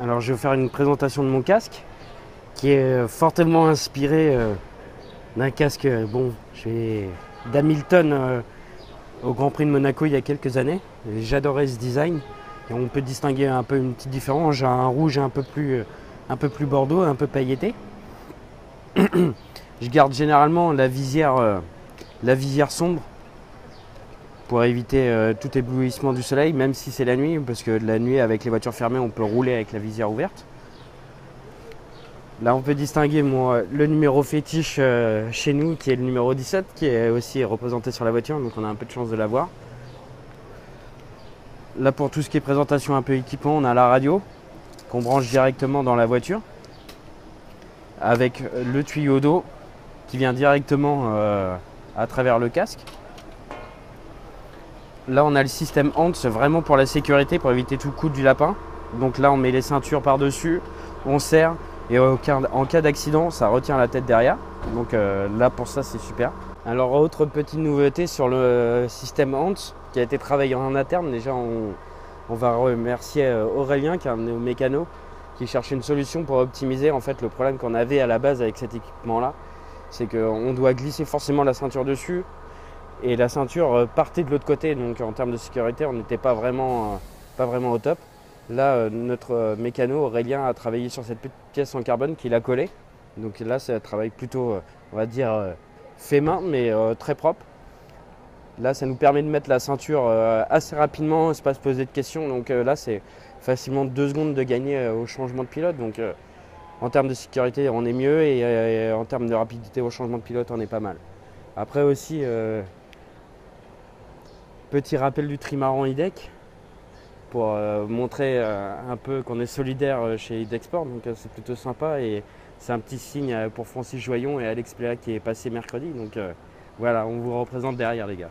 Alors je vais vous faire une présentation de mon casque qui est fortement inspiré d'un casque d'Hamilton au Grand Prix de Monaco il y a quelques années. J'adorais ce design et on peut distinguer un peu une petite différence. J'ai un rouge un peu plus bordeaux, un peu pailleté. Je garde généralement la visière sombre pour éviter tout éblouissement du soleil, même si c'est la nuit, parce que la nuit avec les voitures fermées on peut rouler avec la visière ouverte. Là on peut distinguer le numéro fétiche chez nous qui est le numéro 17 qui est aussi représenté sur la voiture, donc on a un peu de chance de l'avoir. Là pour tout ce qui est présentation un peu équipement, on a la radio qu'on branche directement dans la voiture avec le tuyau d'eau qui vient directement à travers le casque. Là on a le système HANT, vraiment pour la sécurité, pour éviter tout coup du lapin. Donc là on met les ceintures par dessus, on serre et en cas d'accident ça retient la tête derrière. Donc là pour ça c'est super. Alors autre petite nouveauté sur le système HANT qui a été travaillé en interne. Déjà on va remercier Aurélien qui est un de nos mécanos qui cherchait une solution pour optimiser en fait le problème qu'on avait à la base avec cet équipement là. C'est qu'on doit glisser forcément la ceinture dessus. Et la ceinture partait de l'autre côté, donc en termes de sécurité, on n'était pas vraiment au top. Là, notre mécano Aurélien a travaillé sur cette petite pièce en carbone qu'il a collée. Donc là, c'est un travail plutôt, on va dire, fait main, mais très propre. Là, ça nous permet de mettre la ceinture assez rapidement, c'est pas se poser de questions. Donc là, c'est facilement 2 secondes de gagner au changement de pilote. Donc en termes de sécurité, on est mieux et en termes de rapidité au changement de pilote, on est pas mal. Après aussi, petit rappel du trimaran IDEC pour montrer un peu qu'on est solidaire chez IDEC-Sport, donc c'est plutôt sympa et c'est un petit signe pour Francis Joyon et Alex Pléa qui est passé mercredi, donc voilà, on vous représente derrière les gars.